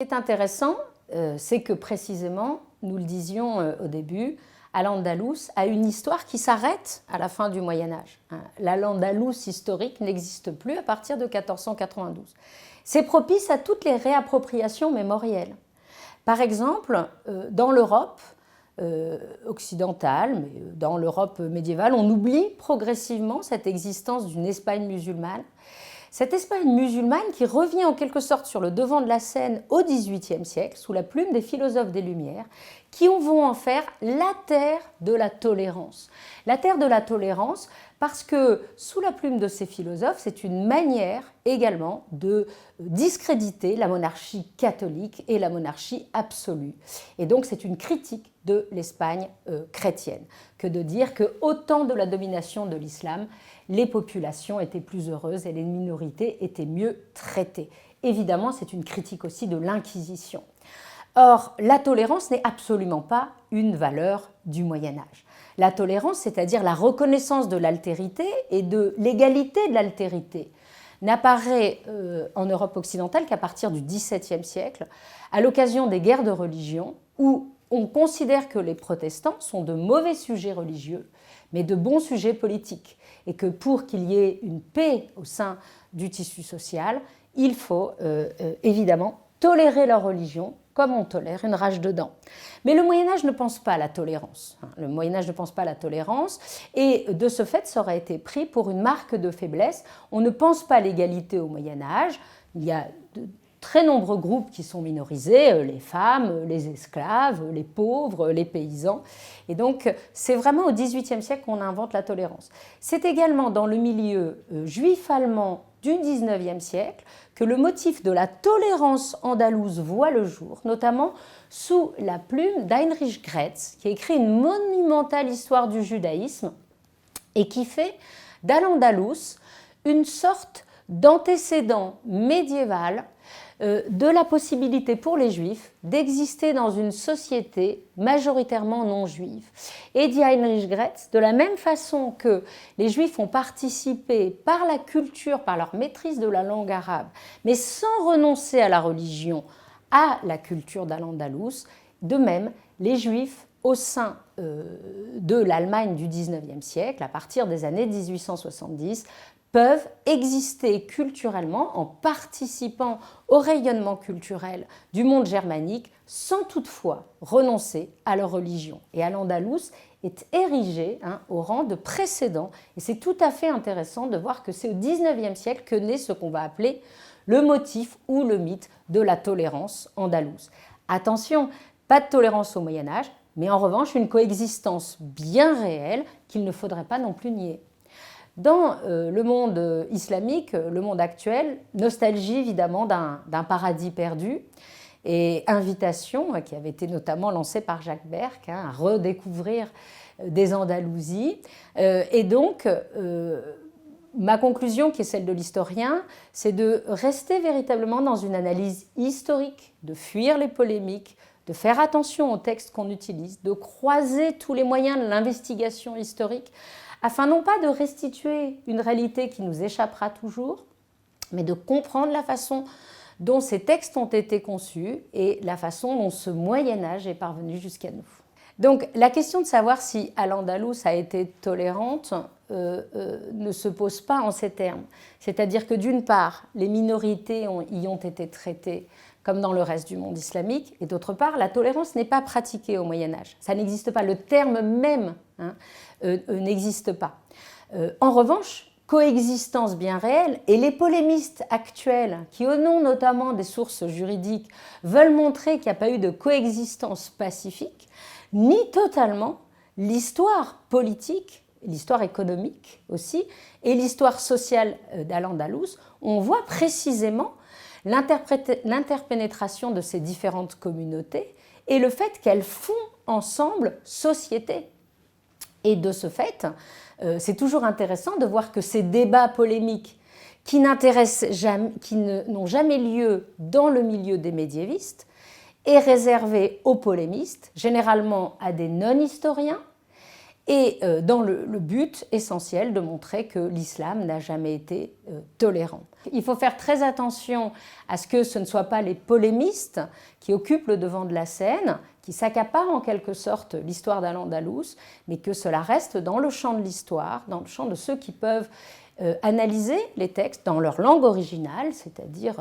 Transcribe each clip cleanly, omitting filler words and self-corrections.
Ce qui est intéressant, c'est que précisément, nous le disions au début, Al-Andalus a une histoire qui s'arrête à la fin du Moyen-Âge. L'Al-Andalus historique n'existe plus à partir de 1492. C'est propice à toutes les réappropriations mémorielles. Par exemple, dans l'Europe occidentale, mais dans l'Europe médiévale, on oublie progressivement cette existence d'une Espagne musulmane. Cette Espagne musulmane qui revient en quelque sorte sur le devant de la scène au XVIIIe siècle, sous la plume des philosophes des Lumières, qui vont en faire la terre de la tolérance. La terre de la tolérance parce que, sous la plume de ces philosophes, c'est une manière également de discréditer la monarchie catholique et la monarchie absolue. Et donc c'est une critique de l'Espagne chrétienne que de dire qu'au temps de la domination de l'islam, les populations étaient plus heureuses et les minorités étaient mieux traitées. Évidemment, c'est une critique aussi de l'Inquisition. Or, la tolérance n'est absolument pas une valeur du Moyen-Âge. La tolérance, c'est-à-dire la reconnaissance de l'altérité et de l'égalité de l'altérité, n'apparaît en Europe occidentale qu'à partir du XVIIe siècle, à l'occasion des guerres de religion, où on considère que les protestants sont de mauvais sujets religieux, mais de bons sujets politiques, et que pour qu'il y ait une paix au sein du tissu social, il faut évidemment tolérer leur religion comme on tolère une rage de dents. Mais le Moyen-Âge ne pense pas à la tolérance. Le Moyen-Âge ne pense pas à la tolérance et de ce fait, ça aurait été pris pour une marque de faiblesse. On ne pense pas à l'égalité au Moyen-Âge. Il y a de très nombreux groupes qui sont minorisés, les femmes, les esclaves, les pauvres, les paysans. Et donc, c'est vraiment au XVIIIe siècle qu'on invente la tolérance. C'est également dans le milieu juif allemand du XIXe siècle que le motif de la tolérance andalouse voit le jour, notamment sous la plume d'Heinrich Graetz, qui a écrit une monumentale histoire du judaïsme et qui fait d'Al-Andalus une sorte d'antécédent médiéval de la possibilité pour les Juifs d'exister dans une société majoritairement non juive. Et dit Heinrich Graetz, de la même façon que les Juifs ont participé par la culture, par leur maîtrise de la langue arabe, mais sans renoncer à la religion, à la culture d'Al-Andalus, de même, les Juifs au sein de l'Allemagne du XIXe siècle, à partir des années 1870, peuvent exister culturellement en participant au rayonnement culturel du monde germanique sans toutefois renoncer à leur religion. Et Al-Andalus est érigé au rang de précédent. Et c'est tout à fait intéressant de voir que c'est au XIXe siècle que naît ce qu'on va appeler le motif ou le mythe de la tolérance andalouse. Attention, pas de tolérance au Moyen-Âge, mais en revanche une coexistence bien réelle qu'il ne faudrait pas non plus nier. Dans le monde islamique, le monde actuel, nostalgie évidemment d'un paradis perdu et invitation qui avait été notamment lancée par Jacques Berck à redécouvrir des Andalousies. Et donc, ma conclusion, qui est celle de l'historien, c'est de rester véritablement dans une analyse historique, de fuir les polémiques, de faire attention aux textes qu'on utilise, de croiser tous les moyens de l'investigation historique, afin non pas de restituer une réalité qui nous échappera toujours, mais de comprendre la façon dont ces textes ont été conçus et la façon dont ce Moyen-Âge est parvenu jusqu'à nous. Donc la question de savoir si Al-Andalus a été tolérante ne se pose pas en ces termes. C'est-à-dire que d'une part, les minorités y ont été traitées comme dans le reste du monde islamique, et d'autre part, la tolérance n'est pas pratiquée au Moyen-Âge. Ça n'existe pas, le terme même n'existe pas. En revanche, coexistence bien réelle, et les polémistes actuels, qui au nom notamment des sources juridiques, veulent montrer qu'il n'y a pas eu de coexistence pacifique, nient totalement l'histoire politique, l'histoire économique aussi, et l'histoire sociale d'Al-Andalus. On voit précisément l'interpénétration de ces différentes communautés et le fait qu'elles font ensemble société. Et de ce fait, c'est toujours intéressant de voir que ces débats polémiques qui n'ont jamais lieu dans le milieu des médiévistes est réservé aux polémistes, généralement à des non-historiens, et dans le but essentiel de montrer que l'islam n'a jamais été tolérant. Il faut faire très attention à ce que ce ne soient pas les polémistes qui occupent le devant de la scène, qui s'accaparent en quelque sorte l'histoire d'Al-Andalus, mais que cela reste dans le champ de l'histoire, dans le champ de ceux qui peuvent analyser les textes dans leur langue originale, c'est-à-dire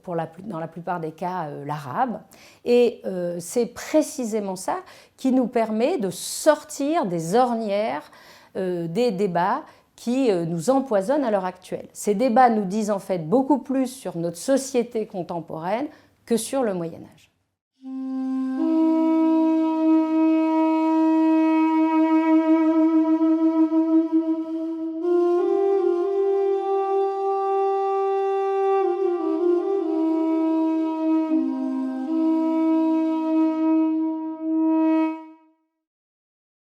dans la plupart des cas l'arabe. Et c'est précisément ça qui nous permet de sortir des ornières des débats qui nous empoisonnent à l'heure actuelle. Ces débats nous disent en fait beaucoup plus sur notre société contemporaine que sur le Moyen Âge.